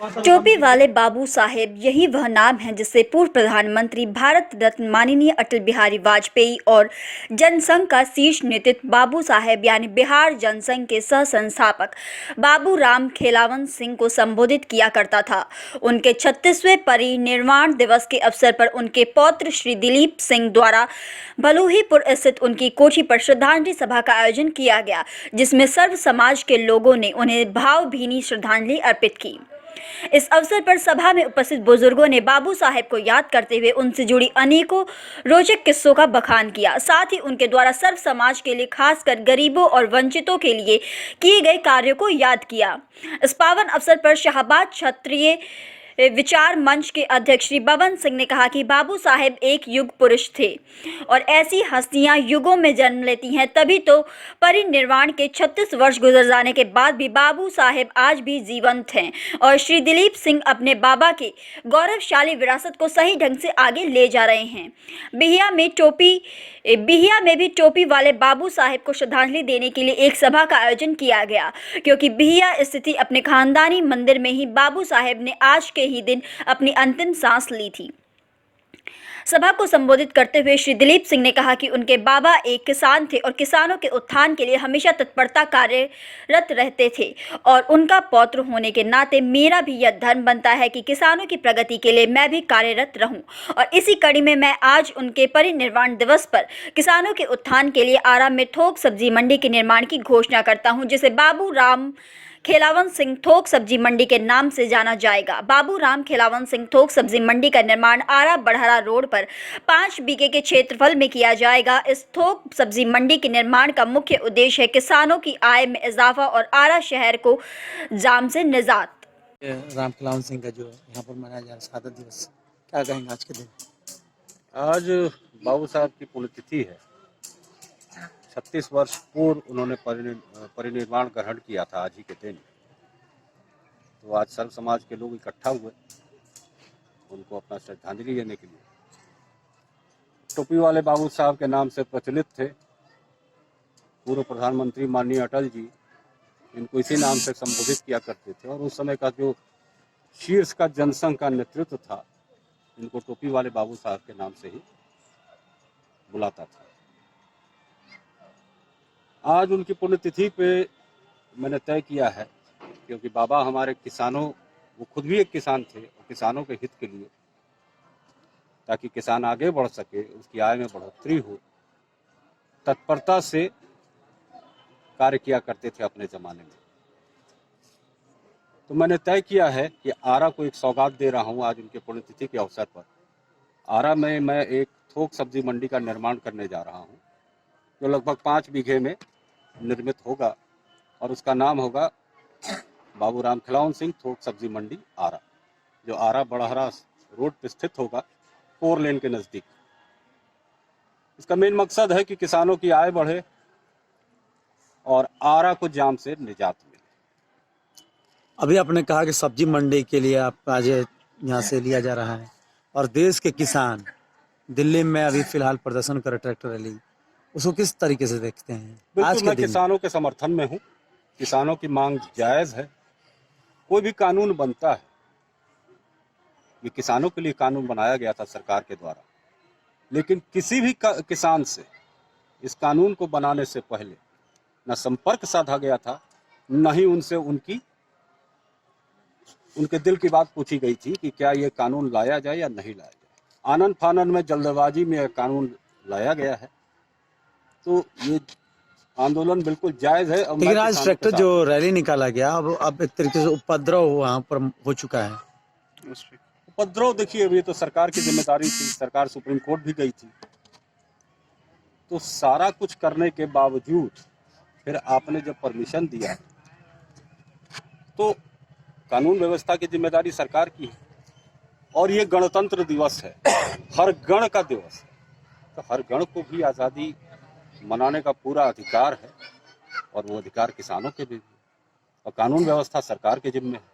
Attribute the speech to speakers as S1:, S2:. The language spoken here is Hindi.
S1: टोपी वाले बाबू साहेब, यही वह नाम है जिससे पूर्व प्रधानमंत्री भारत रत्न माननीय अटल बिहारी वाजपेयी और जनसंघ का शीर्ष नेतृत्व बाबू साहेब यानी बिहार जनसंघ के सह संस्थापक बाबू राम खेलावन सिंह को संबोधित किया करता था। उनके 36वें परिनिर्वाण दिवस के अवसर पर उनके पौत्र श्री दिलीप सिंह द्वारा भलुहीपुर स्थित उनकी कोठी पर श्रद्धांजलि सभा का आयोजन किया गया, जिसमें सर्व समाज के लोगों ने उन्हें भावभीनी श्रद्धांजलि अर्पित की। इस अवसर पर सभा में उपस्थित बुजुर्गों ने बाबू साहेब को याद करते हुए उनसे जुड़ी अनेकों रोचक किस्सों का बखान किया। साथ ही उनके द्वारा सर्व समाज के लिए, खासकर गरीबों और वंचितों के लिए किए गए कार्यों को याद किया। इस पावन अवसर पर शाहबाद क्षत्रिय विचार मंच के अध्यक्ष श्री बबन सिंह ने कहा कि बाबू साहेब एक युग पुरुष थे और ऐसी हस्तियां युगों में जन्म लेती हैं, तभी तो परिनिर्वाण के 36 वर्ष गुजर जाने के बाद भी बाबू साहेब आज भी जीवंत हैं और श्री दिलीप सिंह अपने बाबा के गौरवशाली विरासत को सही ढंग से आगे ले जा रहे हैं। बिहिया में भी टोपी वाले बाबू साहेब को श्रद्धांजलि देने के लिए एक सभा का आयोजन किया गया, क्योंकि बिहिया स्थित अपने खानदानी मंदिर में ही बाबू साहेब ने आज के ही दिन अपनी अंतिम सांस ली थी। सभा को संबोधित करते हुए श्री दिलीप सिंह ने कहा कि उनके बाबा एक किसान थे और किसानों के उत्थान के लिए हमेशा तत्परता कार्यरत रहते थे और उनका पौत्र होने के नाते मेरा भी यह धर्म बनता है कि किसानों की प्रगति के लिए मैं भी कार्यरत रहूं। और इसी कड़ी में मैं आज उनके परिनिर्वाण दिवस पर किसानों के उत्थान के लिए आरा में थोक सब्जी मंडी के निर्माण की घोषणा करता हूँ, जिसे बाबू राम खेलावन सिंह थोक सब्जी मंडी के नाम से जाना जाएगा। बाबू राम खेलावन सिंह थोक सब्जी मंडी का निर्माण आरा बड़हरा रोड पर 5 बीघे के क्षेत्रफल में किया जाएगा। इस थोक सब्जी मंडी के निर्माण का मुख्य उद्देश्य है किसानों की आय में इजाफा और आरा शहर को जाम से निजात।
S2: राम खेलावन सिंह का जो यहाँ पर मनाया जा रहा है शहादत दिवस, क्या कहेंगे आज के दिन?
S3: आज बाबू साहब की पुण्यतिथि है। 36 वर्ष पूर्व उन्होंने परिनिर्वाण ग्रहण किया था आज ही के दिन। तो आज सर्व समाज के लोग इकट्ठा हुए उनको अपना श्रद्धांजलि देने के लिए। टोपी वाले बाबू साहब के नाम से प्रचलित थे। पूर्व प्रधानमंत्री माननीय अटल जी इनको इसी नाम से संबोधित किया करते थे और उस समय का जो शीर्ष का जनसंघ का नेतृत्व था, इनको टोपी वाले बाबू साहब के नाम से ही बुलाता था। आज उनकी पुण्यतिथि पे मैंने तय किया है, क्योंकि बाबा हमारे किसानों, वो खुद भी एक किसान थे और किसानों के हित के लिए, ताकि किसान आगे बढ़ सके, उसकी आय में बढ़ोतरी हो, तत्परता से कार्य किया करते थे अपने ज़माने में। तो मैंने तय किया है कि आरा को एक सौगात दे रहा हूँ आज उनके पुण्यतिथि के अवसर पर। आरा में मैं एक थोक सब्जी मंडी का निर्माण करने जा रहा हूँ, जो लगभग 5 बीघे में निर्मित होगा और उसका नाम होगा बाबू राम खेलावन सिंह थोक सब्जी मंडी आरा, जो आरा बड़हरा रोड पर स्थित होगा, 4 लेन के नज़दीक। इसका मेन मकसद है कि किसानों की आय बढ़े और आरा को जाम से निजात मिले।
S2: अभी आपने कहा कि सब्जी मंडी के लिए आप आज यहाँ से लिया जा रहा है और देश के किसान दिल्ली में अभी फिलहाल प्रदर्शन कर ट्रैक्टर रैली, उसको किस तरीके से देखते हैं?
S3: बिल्कुल, मैं किसानों के समर्थन में हूँ। किसानों की मांग जायज़ है। कोई भी कानून बनता है, ये किसानों के लिए कानून बनाया गया था सरकार के द्वारा, लेकिन किसी भी किसान से इस कानून को बनाने से पहले न संपर्क साधा गया था, न ही उनसे उनके दिल की बात पूछी गई थी कि क्या ये कानून लाया जाए या नहीं लाया जाए। आनन फानन में, जल्दबाजी में कानून लाया गया है। तो ये आंदोलन बिल्कुल जायज़ है।
S2: लेकिन आज ट्रैक्टर जो रैली निकाला गया, अब एक तरीके से उपद्रव वहाँ पर हो चुका है।
S3: उपद्रव देखिए, अभी तो सरकार की जिम्मेदारी थी, सरकार सुप्रीम कोर्ट भी गई थी। तो सारा कुछ करने के बावजूद फिर आपने जब परमिशन दिया, तो कानून व्यवस्था की जिम्मेदारी सरकार की है और ये गणतंत्र दिवस है, हर गण का दिवस है। तो हर गण को भी आज़ादी मनाने का पूरा अधिकार है और वो अधिकार किसानों के भी है और कानून व्यवस्था सरकार के जिम्मे है।